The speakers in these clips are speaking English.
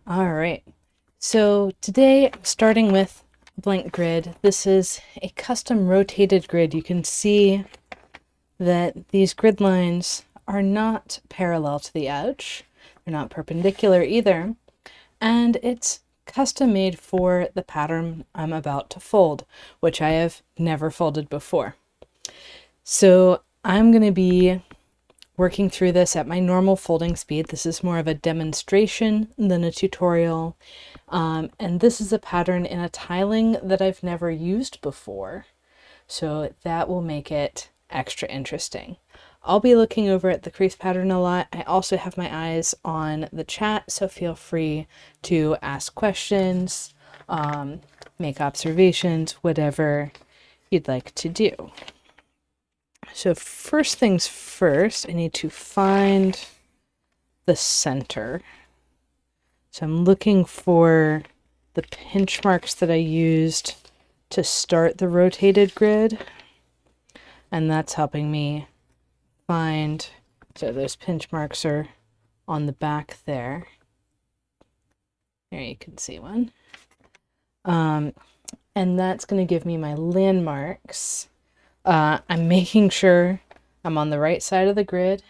All right. So today I'm starting with a blank grid. This is a custom rotated grid. You can see that these grid lines are not parallel to the edge. They're not perpendicular either. And it's custom made for the pattern I'm about to fold, which I have never folded before. So I'm going to be working through this at my normal folding speed. This is more of a demonstration than a tutorial. And this is a pattern in a tiling that I've never used before. So that will make it extra interesting. I'll be looking over at the crease pattern a lot. I also have my eyes on the chat, so feel free to ask questions, make observations, whatever you'd like to do. So first things first, I need to find the center. So I'm looking for the pinch marks that I used to start the rotated grid, and that's helping me find, so those pinch marks are on the back there. There you can see one. And that's going to give me my landmarks. I'm making sure I'm on the right side of the grid.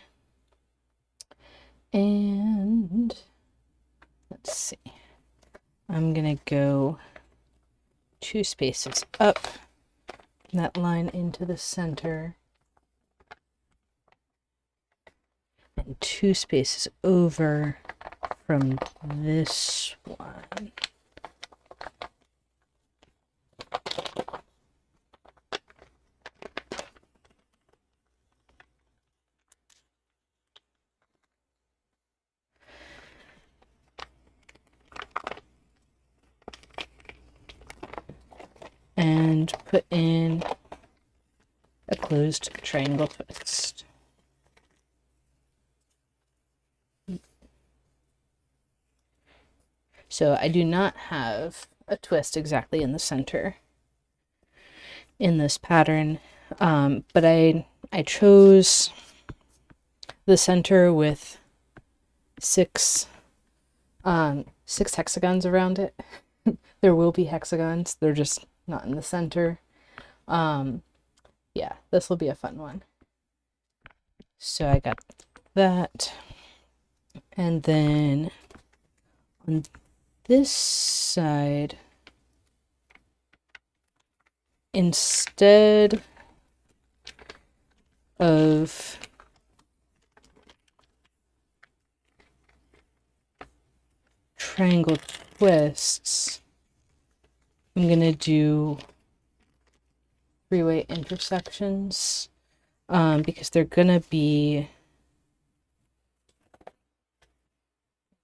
And let's see. I'm going to go 2 spaces up that line into the center. And 2 spaces over from this one. And put in a closed triangle twist. So I do not have a twist exactly in the center in this pattern, but I chose the center with 6 hexagons around it. There will be hexagons, they're just not in the center. Yeah, this will be a fun one. So I got that, and then on this side, instead of triangle twists, I'm gonna do 3-way intersections, because they're gonna be,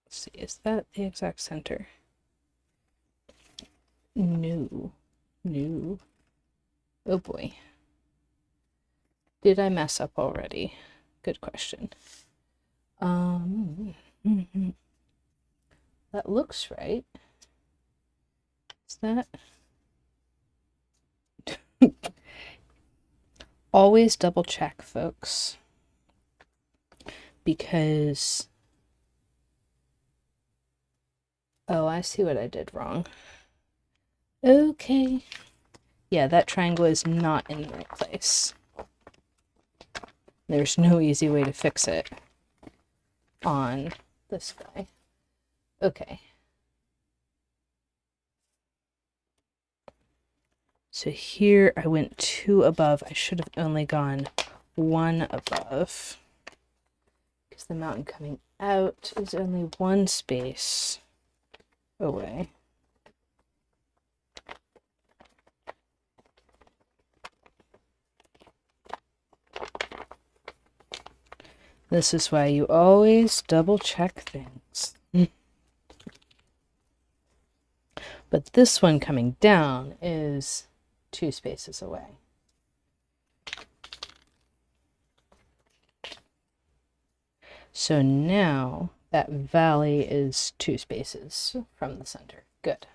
let's see, is that the exact center? No. Oh boy. Did I mess up already? Good question. That looks right. Is that? Always double check, folks. Because, oh, I see what I did wrong. Okay. Yeah, that triangle is not in the right place. There's no easy way to fix it on this guy. Okay. So here I went 2 above. I should have only gone 1 above, because the mountain coming out is only 1 space away. This is why you always double check things. But this one coming down is 2 spaces away. So now that valley is 2 spaces from the center. Good.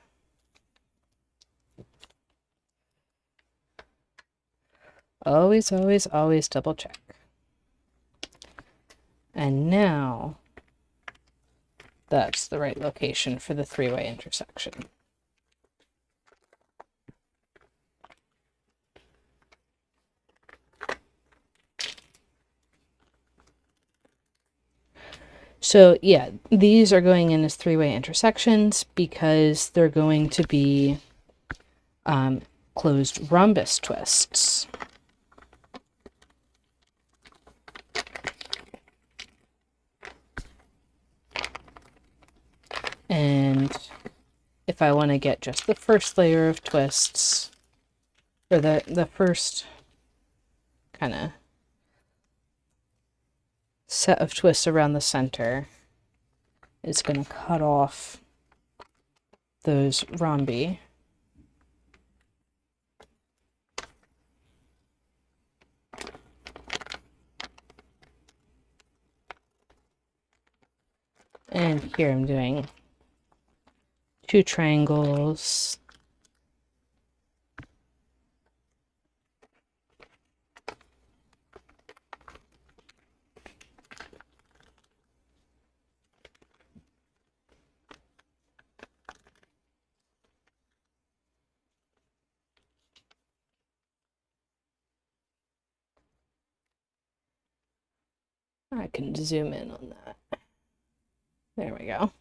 Always, always, always double check. And now that's the right location for the three-way intersection. So yeah, these are going in as three-way intersections because they're going to be closed rhombus twists. And if I want to get just the first layer of twists, or the first kind of set of twists around the center, it's going to cut off those rhombi. And here I'm doing 2 triangles. I can zoom in on that. There we go.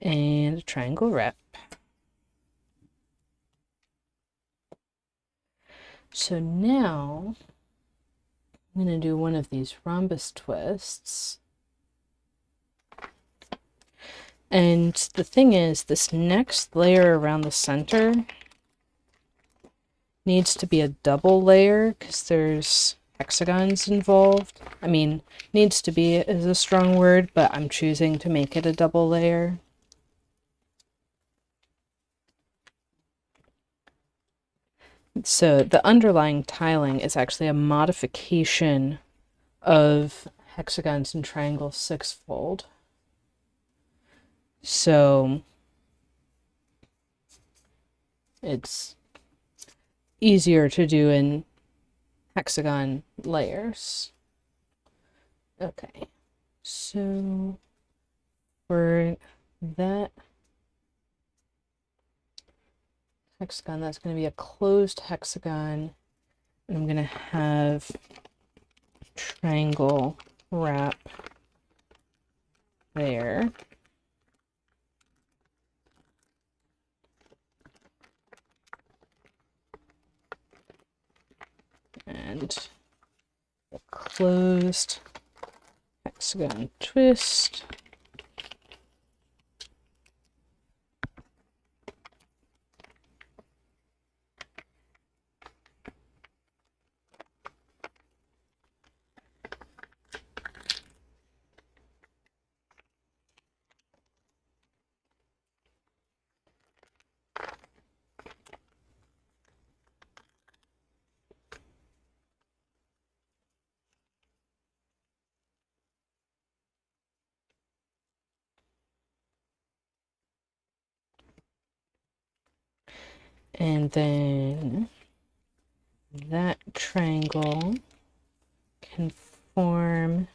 And a triangle rep. So now I'm going to do one of these rhombus twists. And the thing is, this next layer around the center needs to be a double layer because there's hexagons involved. I mean, needs to be is a strong word, but I'm choosing to make it a double layer. So the underlying tiling is actually a modification of hexagons and triangles sixfold. So it's easier to do in hexagon layers. Okay, so for that hexagon, that's going to be a closed hexagon, and I'm going to have triangle wrap there. And a closed hexagon twist. And then that triangle can form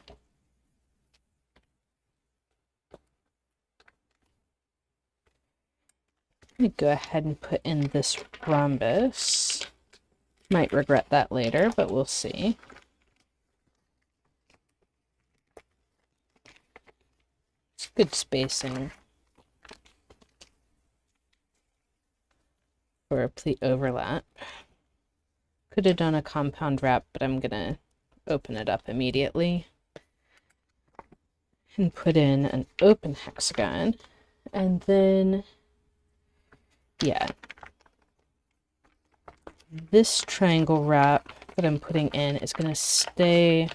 I'm going to go ahead and put in this rhombus. Might regret that later, but we'll see. It's good spacing for a pleat overlap. Could have done a compound wrap, but I'm gonna open it up immediately and put in an open hexagon. And then, yeah, this triangle wrap that I'm putting in is gonna stay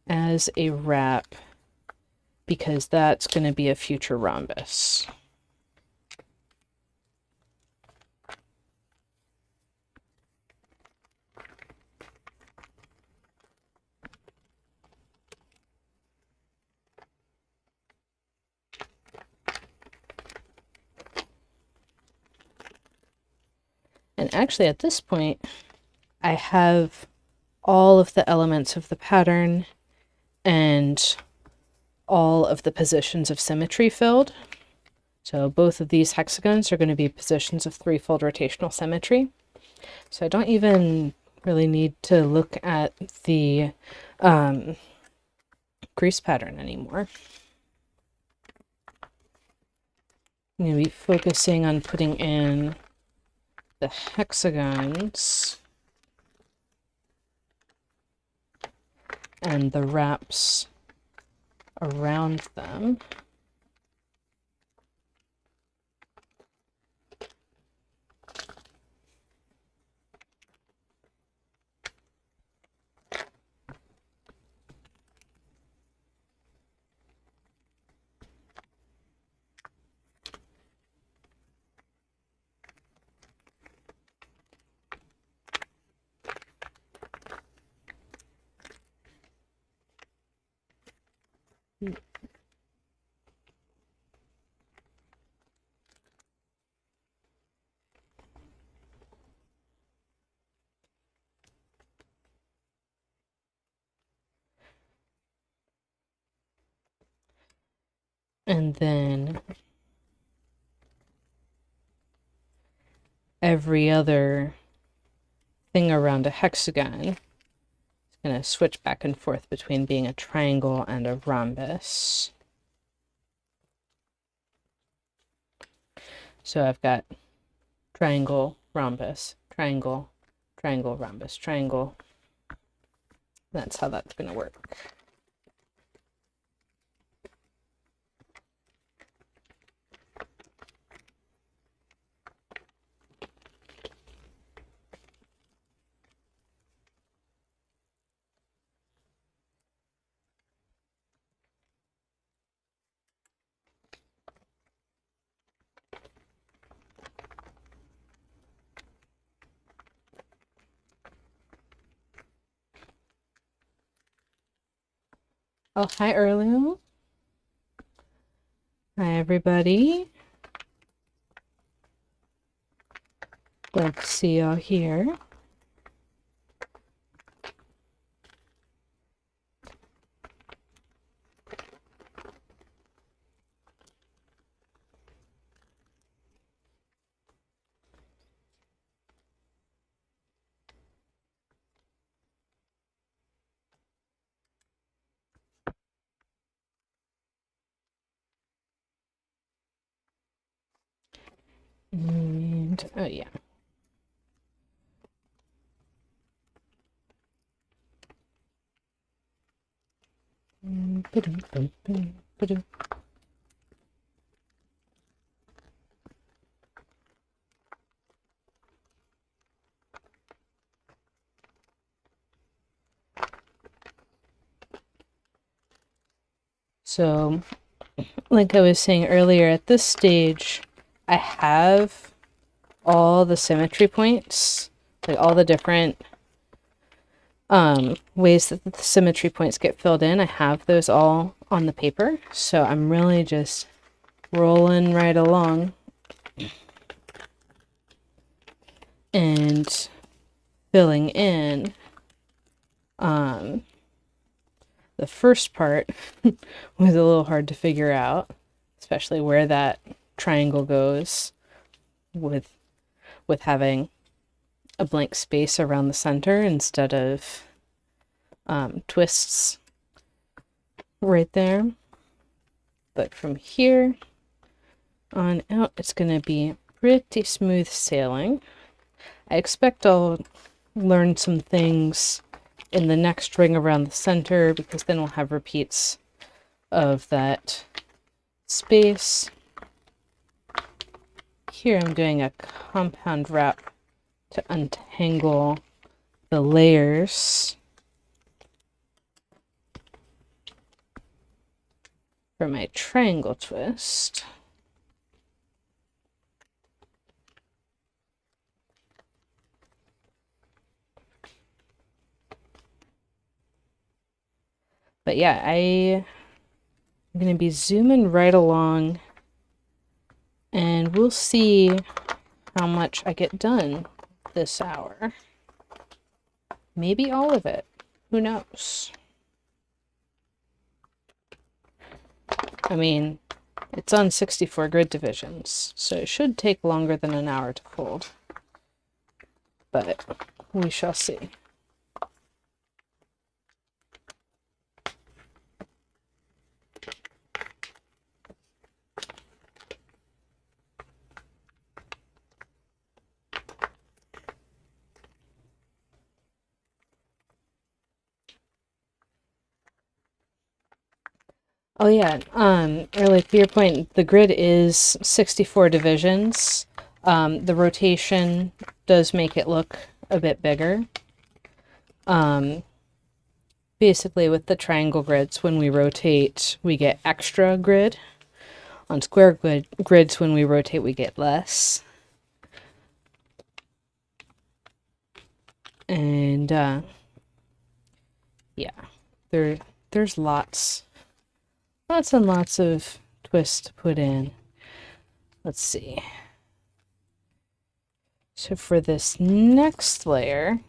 as a wrap because that's gonna be a future rhombus. And actually at this point, I have all of the elements of the pattern and all of the positions of symmetry filled. So both of these hexagons are going to be positions of threefold rotational symmetry. So I don't even really need to look at the grease pattern anymore. I'm going to be focusing on putting in the hexagons and the wraps around them. And then every other thing around a hexagon is going to switch back and forth between being a triangle and a rhombus. So I've got triangle, rhombus, triangle, triangle, rhombus, triangle. That's how that's going to work. Oh, hi, Erlu. Hi, everybody. Glad to see y'all here. And, oh yeah. So, like I was saying earlier, at this stage, I have all the symmetry points, like all the different ways that the symmetry points get filled in. I have those all on the paper, so I'm really just rolling right along and filling in. The first part was a little hard to figure out, especially where that triangle goes with having a blank space around the center instead of twists right there. But from here on out, it's going to be pretty smooth sailing. I expect I'll learn some things in the next ring around the center, because then we'll have repeats of that space. Here I'm doing a compound wrap to untangle the layers for my triangle twist. But yeah, I'm going to be zooming right along, and we'll see how much I get done this hour. Maybe all of it. Who knows? I mean, it's on 64 grid divisions, so it should take longer than an hour to fold. But we shall see. Oh yeah, early to your point, the grid is 64 divisions. The rotation does make it look a bit bigger. Basically with the triangle grids, when we rotate, we get extra grid. On square grids, when we rotate, we get less. And yeah, there's lots and lots of twists to put in. Let's see. So for this next layer,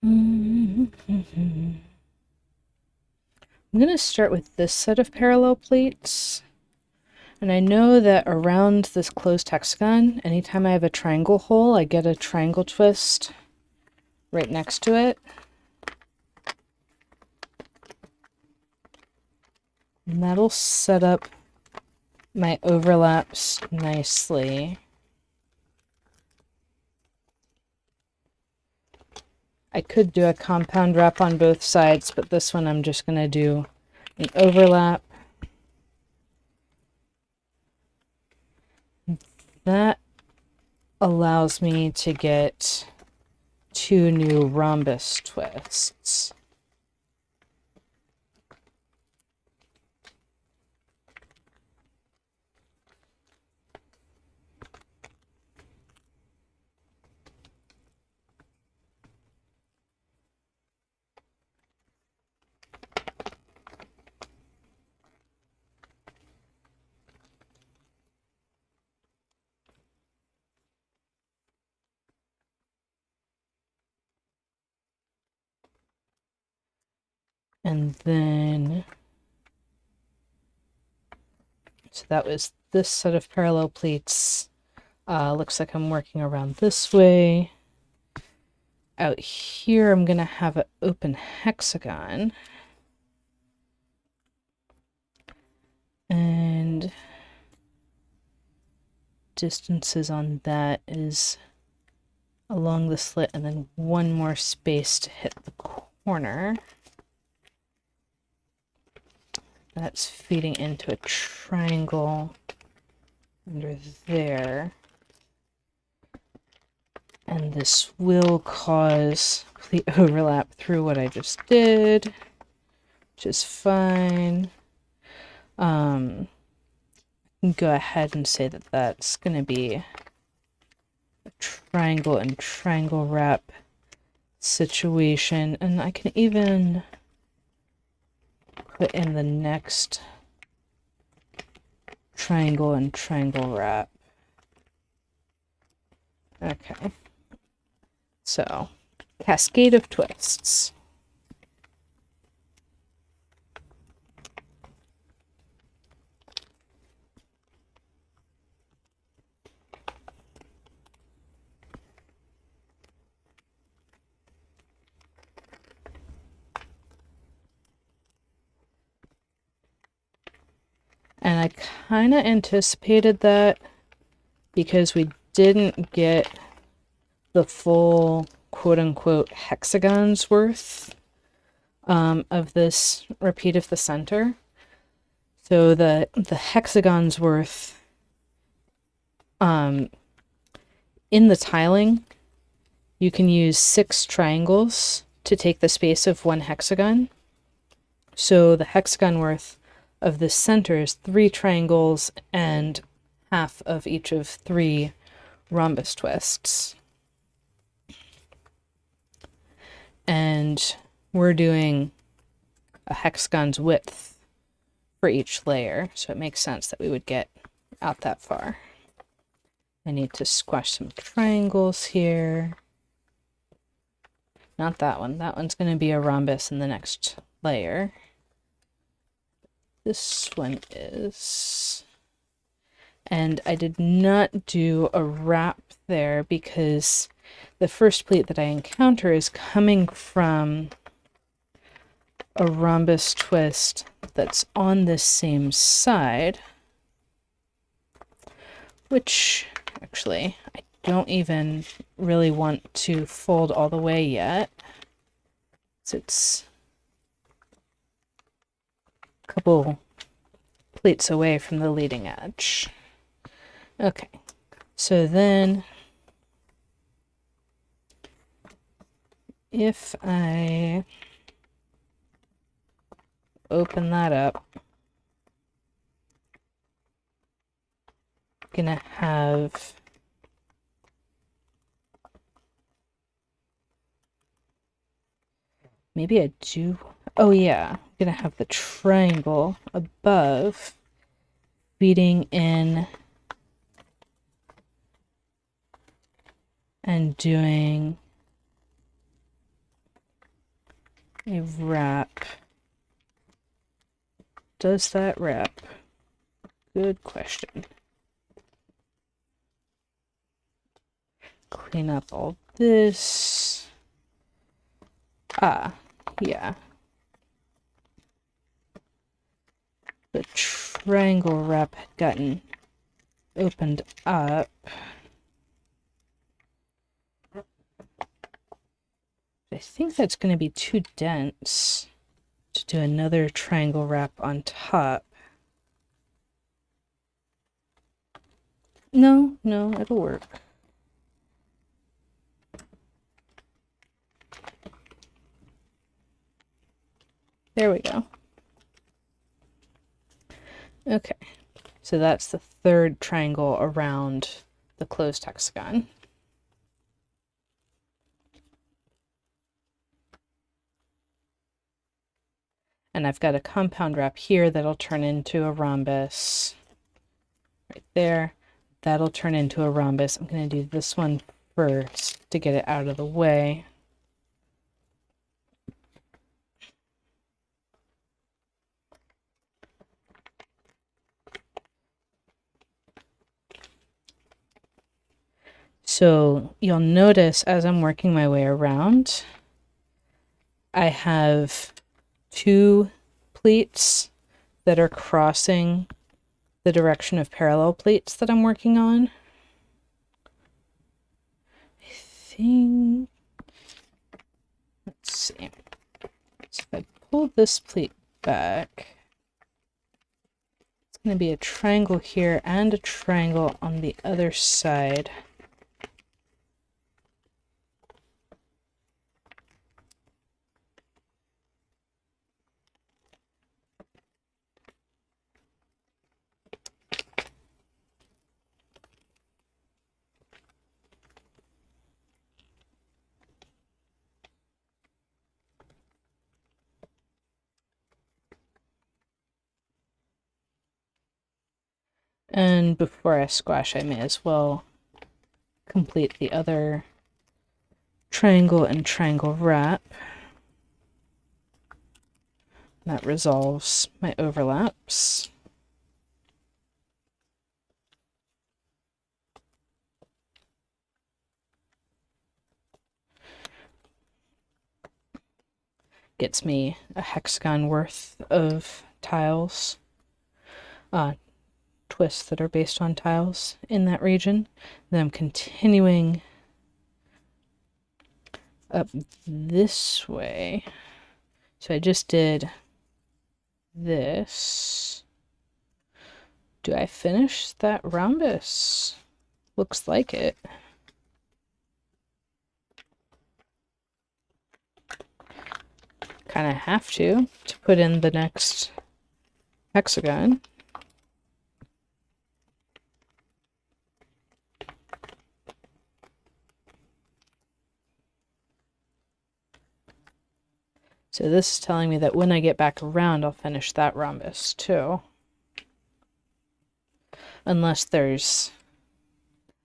I'm going to start with this set of parallel pleats. And I know that around this closed hexagon, anytime I have a triangle hole, I get a triangle twist right next to it. And that'll set up my overlaps nicely. I could do a compound wrap on both sides, but this one I'm just going to do an overlap. That allows me to get 2 new rhombus twists. And then, so that was this set of parallel pleats. Looks like I'm working around this way. Out here, I'm going to have an open hexagon. And distances on that is along the slit and then one more space to hit the corner. That's feeding into a triangle under there. And this will cause the overlap through what I just did, which is fine. I can go ahead and say that that's going to be a triangle and triangle wrap situation. And I can even put in the next triangle and triangle wrap. Okay. So, cascade of twists. And I kind of anticipated that because we didn't get the full quote-unquote hexagons worth of this repeat of the center. So the hexagons worth in the tiling, you can use 6 triangles to take the space of 1 hexagon. So the hexagon worth of this center is 3 triangles and half of each of 3 rhombus twists. And we're doing a hexagon's width for each layer, so it makes sense that we would get out that far. I need to squash some triangles here. Not that one. That one's going to be a rhombus in the next layer. This one is. And I did not do a wrap there because the first pleat that I encounter is coming from a rhombus twist that's on this same side, which actually I don't even really want to fold all the way yet. So it's a couple pleats away from the leading edge. Okay, so then if I open that up, I'm gonna have maybe I do. Oh yeah, I'm gonna have the triangle above feeding in and doing a wrap. Does that wrap? Good question. Clean up all this. Ah, yeah. The triangle wrap had gotten opened up. I think that's going to be too dense to do another triangle wrap on top. No, it'll work. There we go. Okay, so that's the third triangle around the closed hexagon. And I've got a compound wrap here that'll turn into a rhombus. Right there. That'll turn into a rhombus. I'm going to do this one first to get it out of the way. So you'll notice as I'm working my way around, I have two pleats that are crossing the direction of parallel pleats that I'm working on. I think, let's see. So if I pull this pleat back, it's going to be a triangle here and a triangle on the other side. And before I squash, I may as well complete the other triangle and triangle wrap. That resolves my overlaps. Gets me a hexagon worth of tiles. Twists that are based on tiles in that region. Then I'm continuing up this way. So I just did this. Do I finish that rhombus? Looks like it. Kind of have to put in the next hexagon. So this is telling me that when I get back around, I'll finish that rhombus too. Unless there's,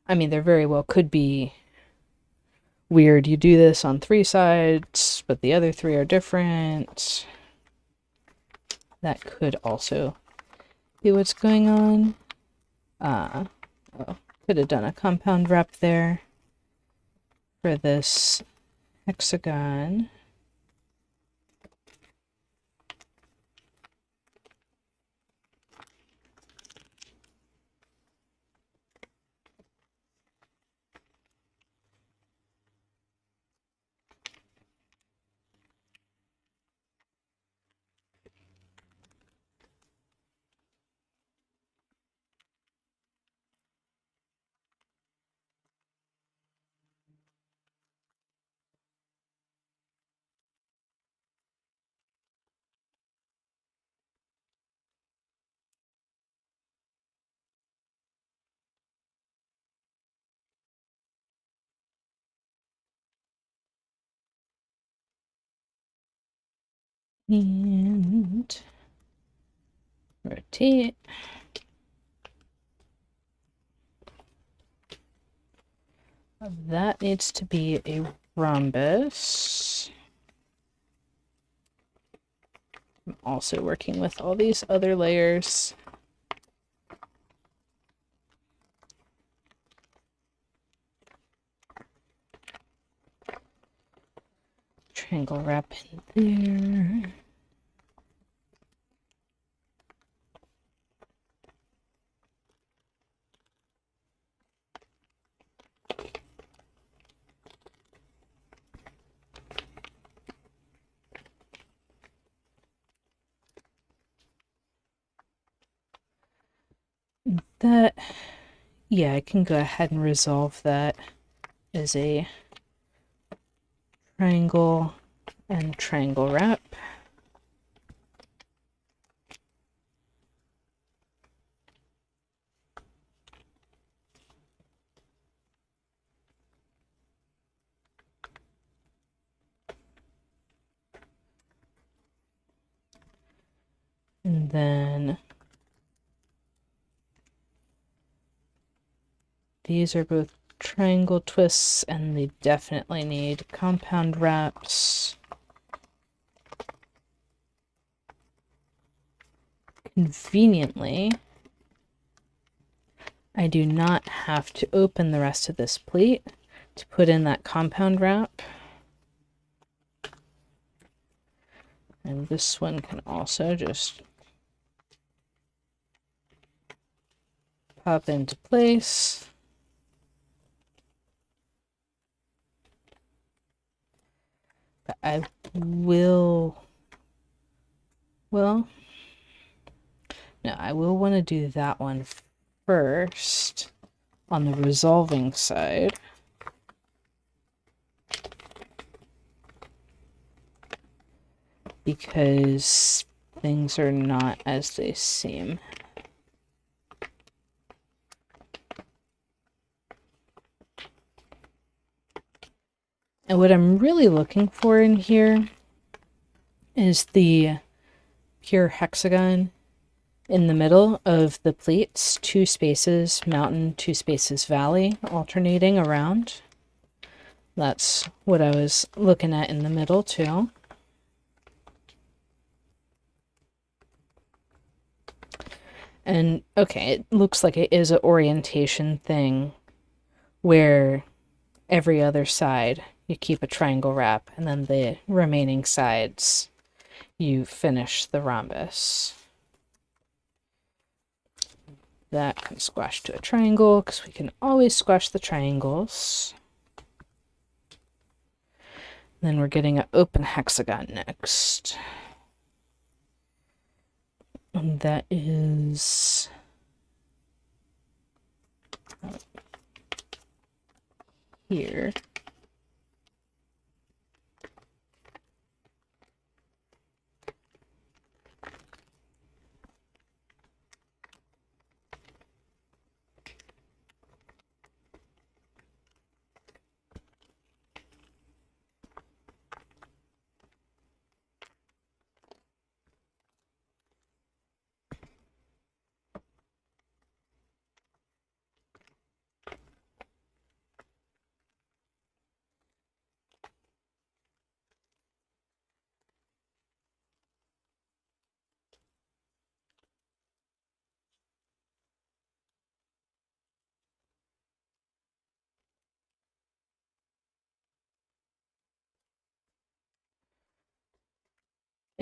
I mean, there very well could be weird. You do this on 3 sides, but the other 3 are different. That could also be what's going on. Oh, could have done a compound wrap there for this hexagon. And rotate. That needs to be a rhombus. I'm also working with all these other layers. Triangle wrap in there. That, yeah, I can go ahead and resolve that as a triangle and triangle wrap. And then these are both triangle twists, and they definitely need compound wraps. Conveniently, I do not have to open the rest of this plate to put in that compound wrap. And this one can also just pop into place. But I will, well, no, I will want to do that one first on the resolving side. Because things are not as they seem. And what I'm really looking for in here is the pure hexagon in the middle of the plates, 2 spaces mountain, 2 spaces valley, alternating around. That's what I was looking at in the middle too. And okay, it looks like it is an orientation thing where every other side you keep a triangle wrap, and then the remaining sides you finish the rhombus. That can squash to a triangle because we can always squash the triangles. Then we're getting an open hexagon next. And that is here.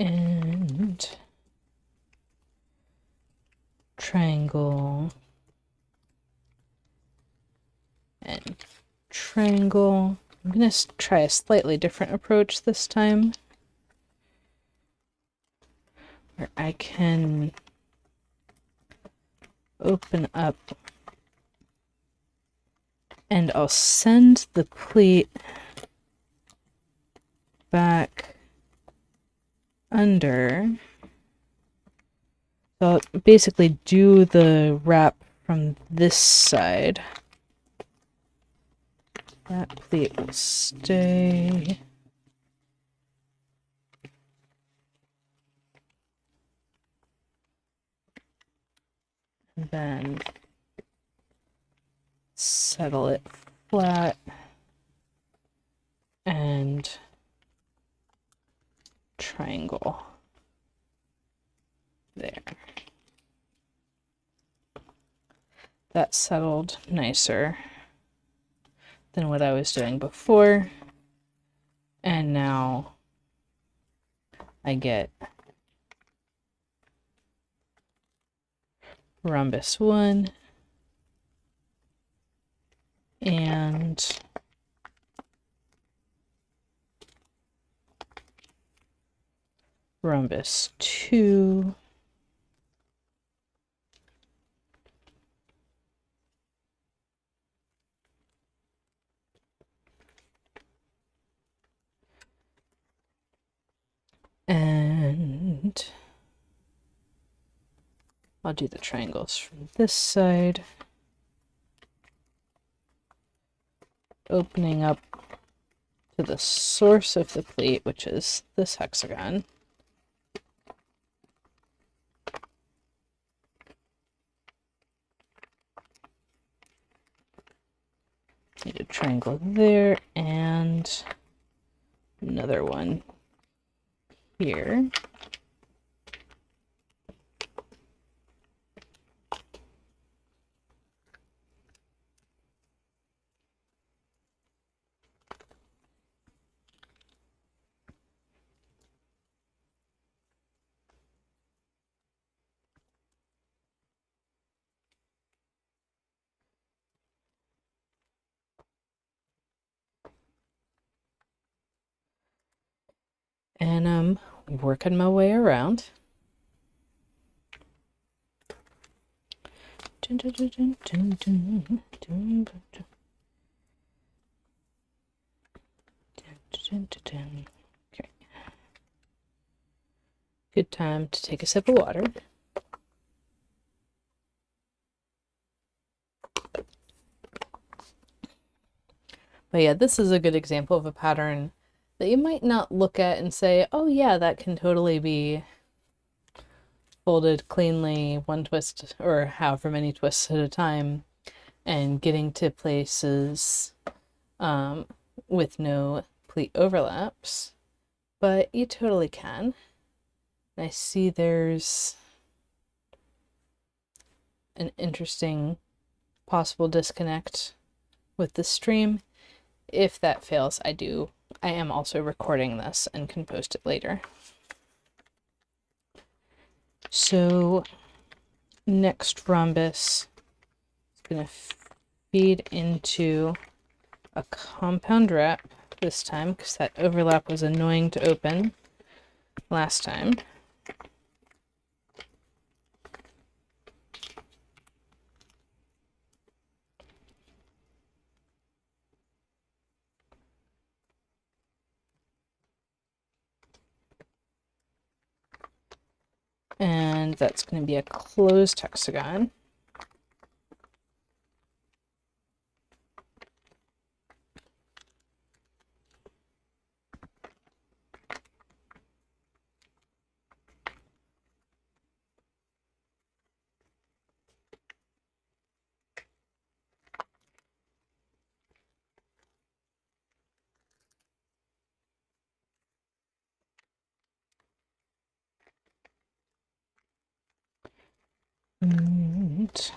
and triangle and triangle. I'm going to try a slightly different approach this time, where I can open up and I'll send the pleat back under. So I'll basically do the wrap from this side. That pleat will stay. And then settle it flat and triangle there. That settled nicer than what I was doing before. And now I get rhombus 1 and rhombus 2. And I'll do the triangles from this side, opening up to the source of the pleat, which is this hexagon. Need a triangle there and another one here. And I'm working my way around. Okay. Good time to take a sip of water. But yeah, this is a good example of a pattern that you might not look at and say, oh yeah, that can totally be folded cleanly, one twist or however many twists at a time, and getting to places with no pleat overlaps. But you totally can. I see there's an interesting possible disconnect with the stream. If that fails, I am also recording this and can post it later. So next rhombus is going to feed into a compound wrap this time, because that overlap was annoying to open last time. And that's going to be a closed hexagon. And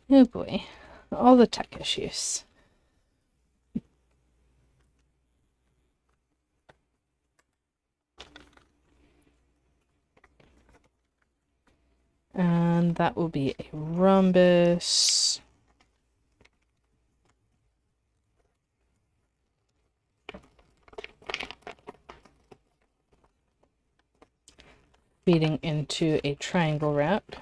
oh boy, all the tech issues. And that will be a rhombus. Feeding into a triangle wrap.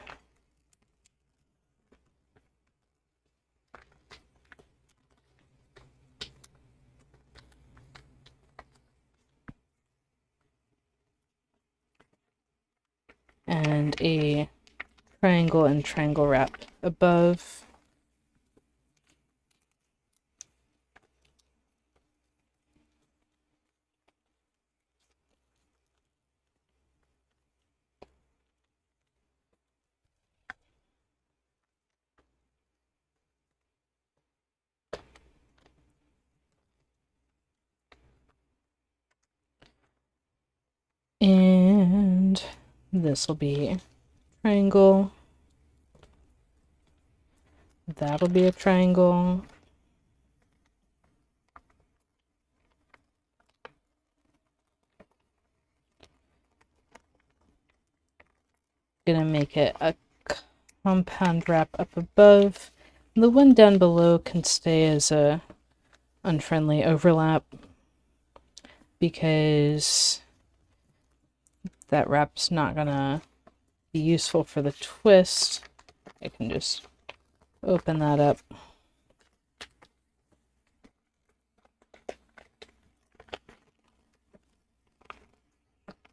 And a triangle and triangle wrap above. And this will be a triangle. That'll be a triangle. Gonna make it a compound wrap up above. And the one down below can stay as a unfriendly overlap because that wrap's not gonna be useful for the twist. I can just open that up.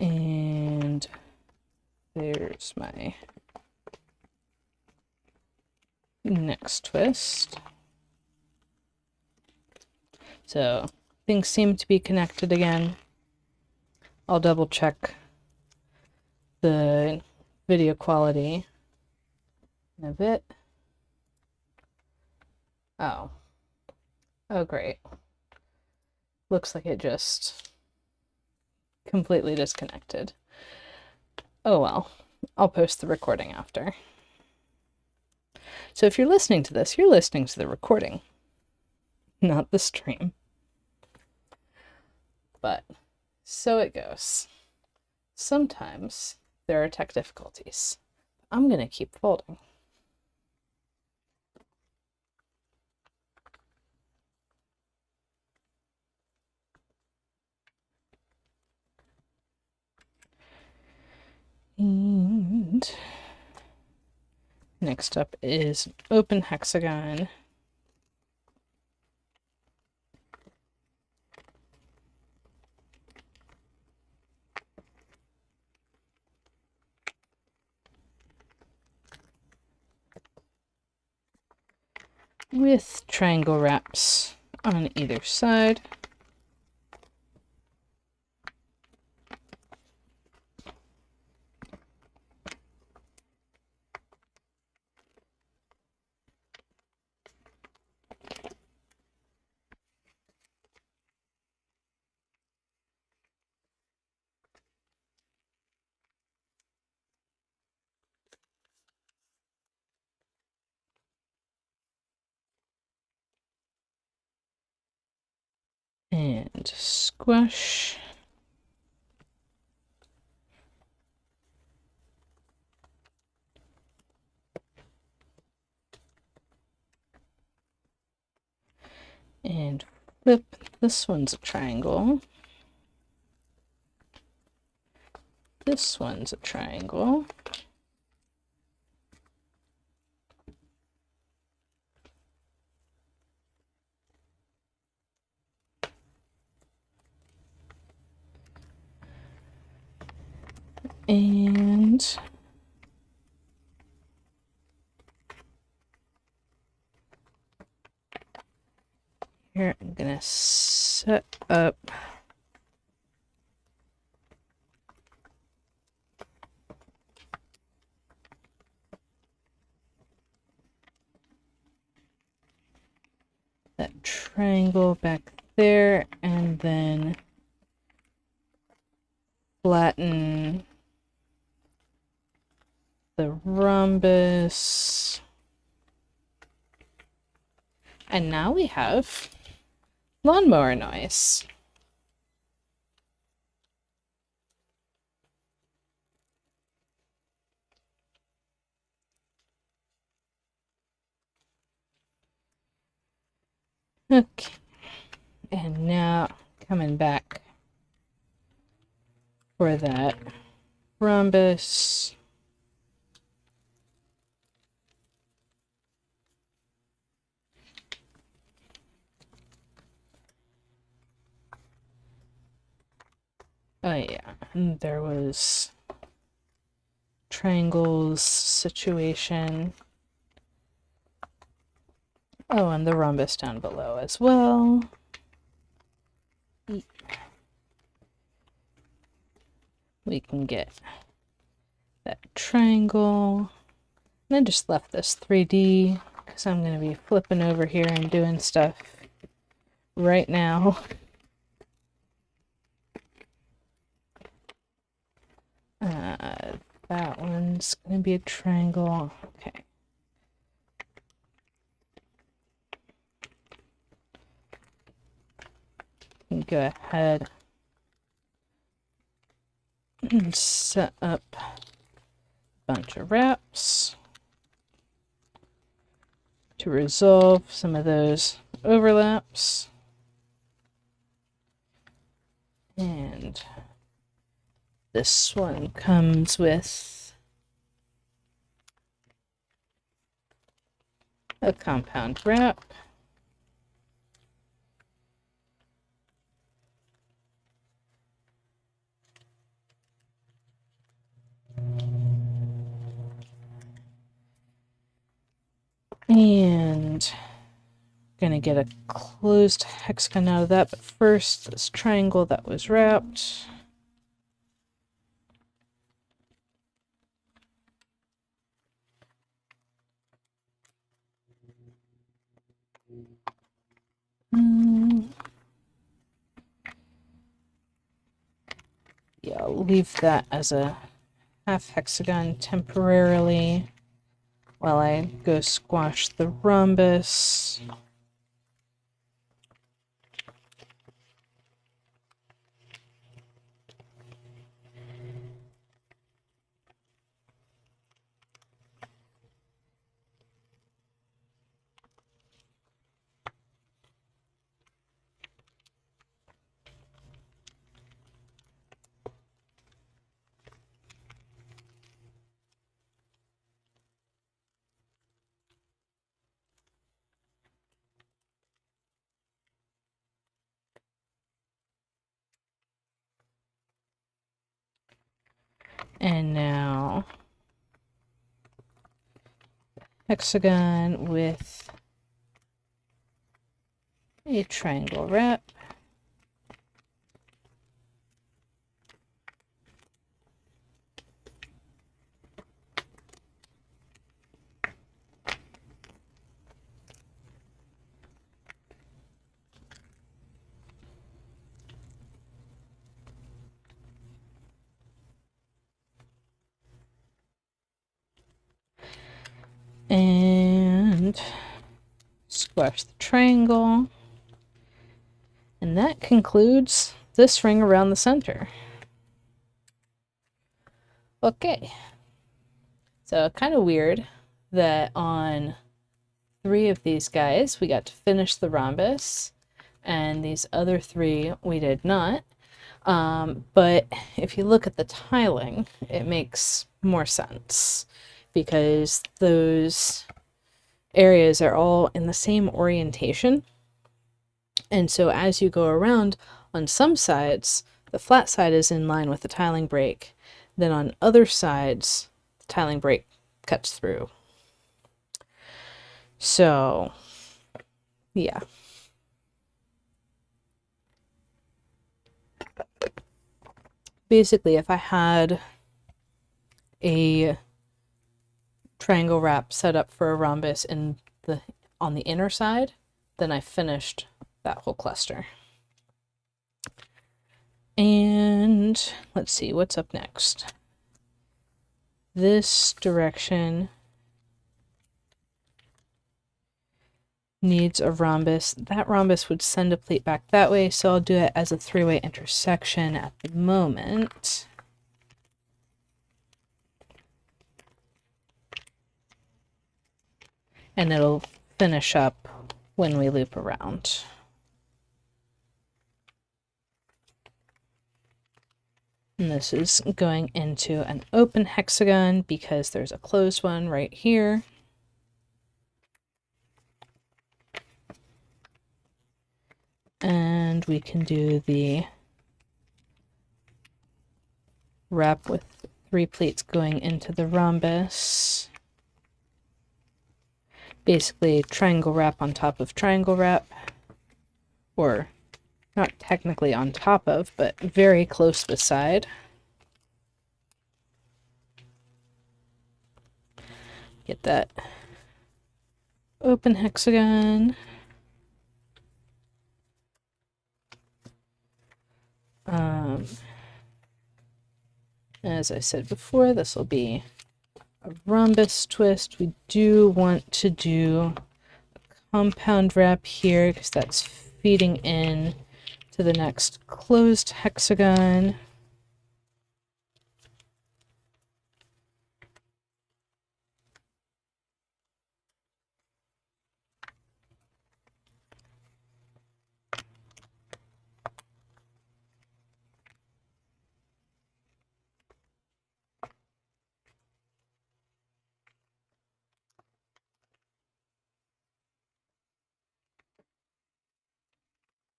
And there's my next twist. So things seem to be connected again. I'll double check the video quality in a bit. Oh, great. Looks like it just completely disconnected. Oh well, I'll post the recording after. So if you're listening to this, you're listening to the recording, not the stream. But so it goes. Sometimes there are tech difficulties. I'm gonna keep folding. And next up is an open hexagon. With triangle wraps on either side. And squish. And flip. This one's a triangle. This one's a triangle. And here I'm gonna set up that triangle back there and then flatten the rhombus. And now we have lawnmower noise. Okay, and now coming back for that rhombus. Oh yeah, and there was triangles situation. Oh, and the rhombus down below as well. We can get that triangle. And I just left this 3D because I'm going to be flipping over here and doing stuff right now. That one's going to be a triangle. Okay. Go ahead and set up a bunch of wraps to resolve some of those overlaps. And this one comes with a compound wrap. And gonna get a closed hexagon out of that, but first this triangle that was wrapped. Yeah, I'll leave that as a half hexagon temporarily while I go squash the rhombus. And now hexagon with a triangle wrap. And squash the triangle. And that concludes this ring around the center. Okay. So kind of weird that on 3 of these guys we got to finish the rhombus, and these other 3 we did not. But if you look at the tiling, it makes more sense because those areas are all in the same orientation. And so as you go around, on some sides, the flat side is in line with the tiling break. Then on other sides, the tiling break cuts through. So, yeah. Basically, if I had a triangle wrap set up for a rhombus on the inner side, then I finished that whole cluster. And let's see what's up next. This direction needs a rhombus. That rhombus would send a pleat back that way, so I'll do it as a 3-way intersection at the moment. And it'll finish up when we loop around. And this is going into an open hexagon because there's a closed one right here. And we can do the wrap with 3 pleats going into the rhombus. Basically, triangle wrap on top of triangle wrap, or not technically on top of, but very close beside. Get that open hexagon. As I said before, this will be a rhombus twist. We do want to do a compound wrap here because that's feeding in to the next closed hexagon.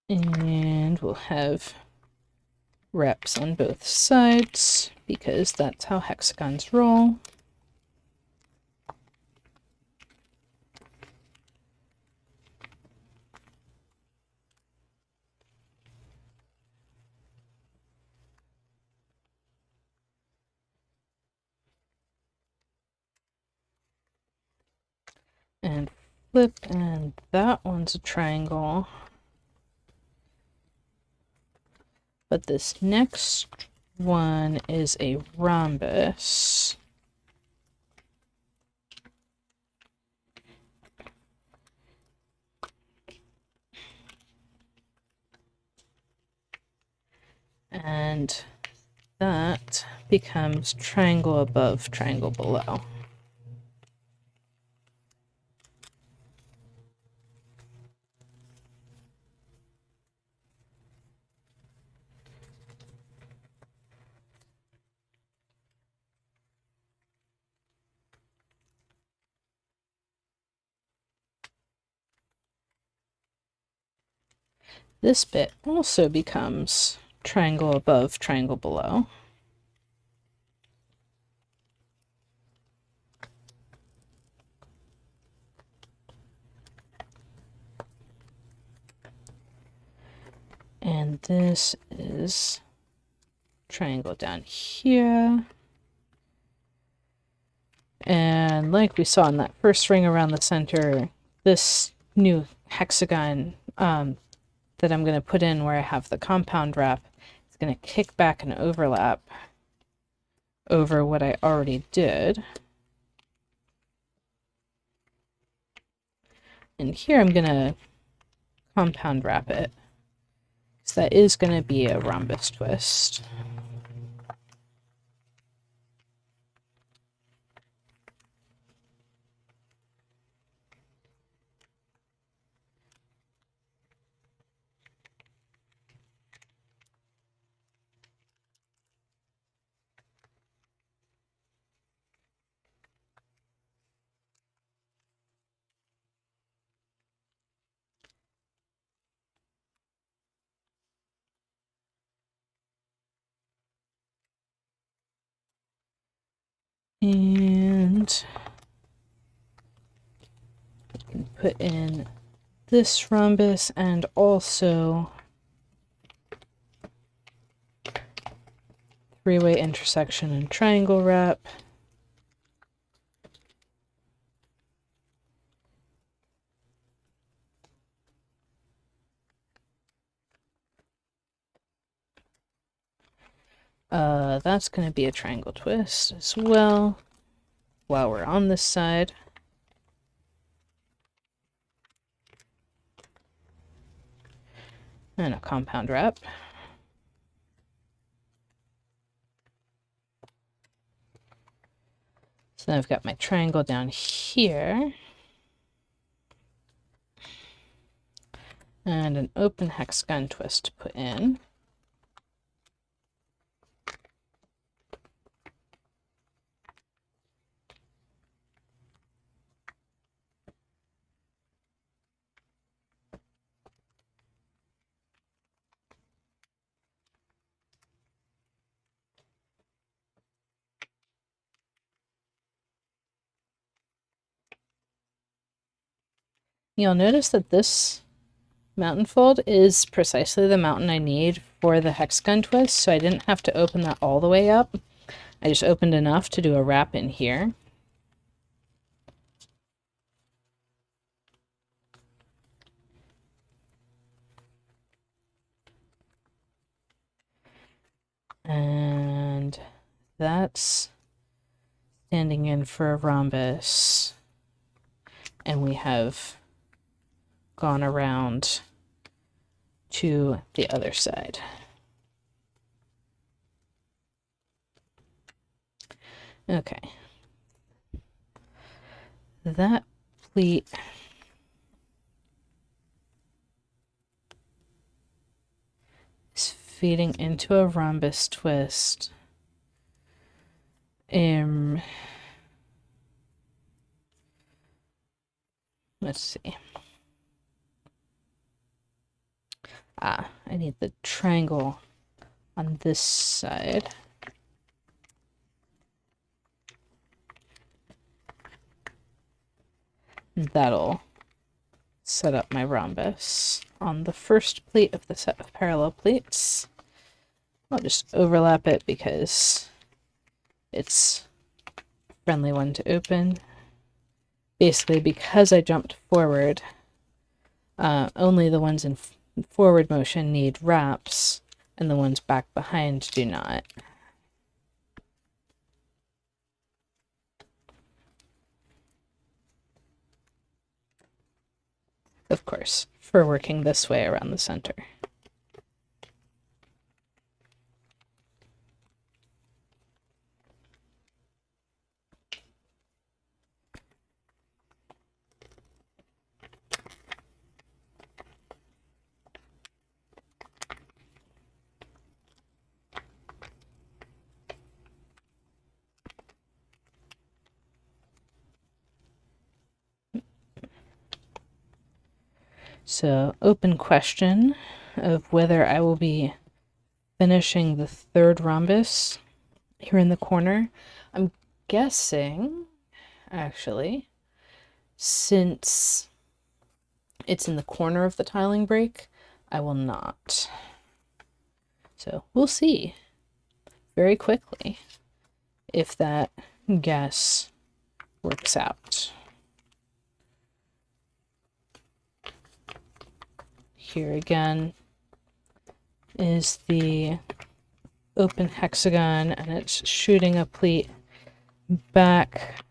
And we'll have wraps on both sides because that's how hexagons roll. And flip, and that one's a triangle. But this next one is a rhombus. And that becomes triangle above, triangle below. This bit also becomes triangle above, triangle below. And this is triangle down here. And like we saw in that first ring around the center, this new hexagon that I'm going to put in where I have the compound wrap is going to kick back and overlap over what I already did. And here I'm going to compound wrap it, because that is going to be a rhombus twist. And you can put in this rhombus and also 3-way intersection and triangle wrap. That's going to be a triangle twist as well while we're on this side. And a compound wrap. So then I've got my triangle down here. and an open hexagon twist to put in. You'll notice that this mountain fold is precisely the mountain I need for the hexagon twist, so I didn't have to open that all the way up. I just opened enough to do a wrap in here. And that's standing in for a rhombus. And we have gone around to the other side. Okay. That pleat is feeding into a rhombus twist. Let's see. I need the triangle on this side. That'll set up my rhombus on the first pleat of the set of parallel pleats. I'll just overlap it because it's a friendly one to open. Basically, because I jumped forward, only the ones in forward motion need wraps, and the ones back behind do not. Of course, for working this way around the center. So, open question of whether I will be finishing the third rhombus here in the corner. I'm guessing, actually, since it's in the corner of the tiling break, I will not. So, we'll see very quickly if that guess works out. Here again is the open hexagon, and it's shooting a pleat back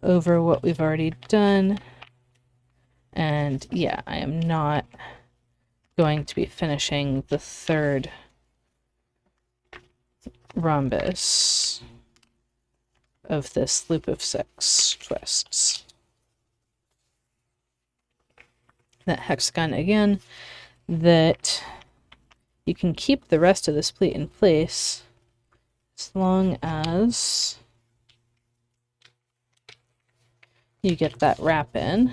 over what we've already done. And yeah, I am not going to be finishing the third rhombus of this loop of 6 twists. That hexagon again, that you can keep the rest of this pleat in place as long as you get that wrap in.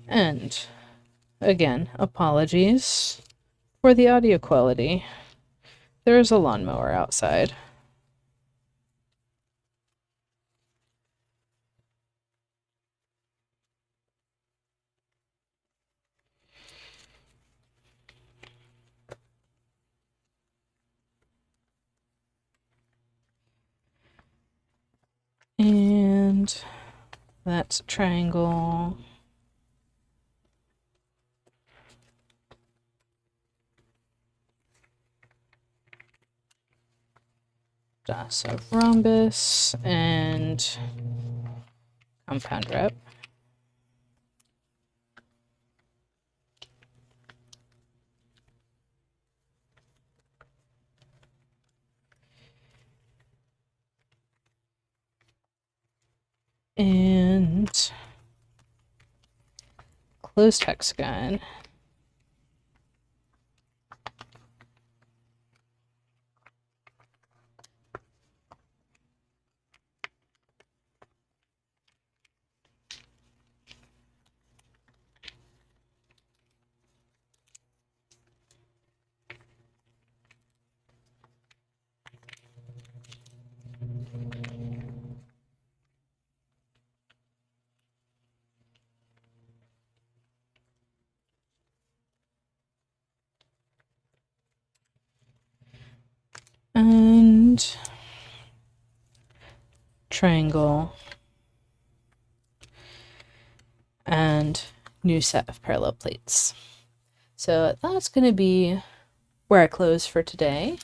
And again, apologies for the audio quality. There is a lawnmower outside. And that's a triangle. That's a rhombus and compound wrap. and closed hexagon. And triangle and new set of parallel plates. So that's going to be where I close for today.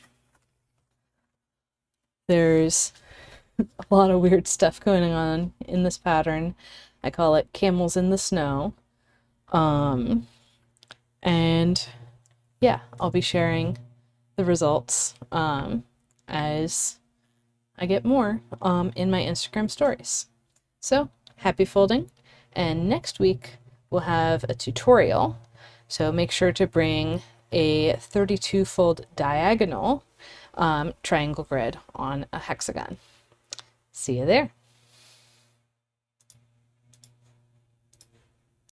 There's a lot of weird stuff going on in this pattern. I call it camels in the snow. And yeah, I'll be sharing the results as I get more in my Instagram stories. So happy folding, and next week we'll have a tutorial. So make sure to bring a 32 fold diagonal triangle grid on a hexagon. See you there.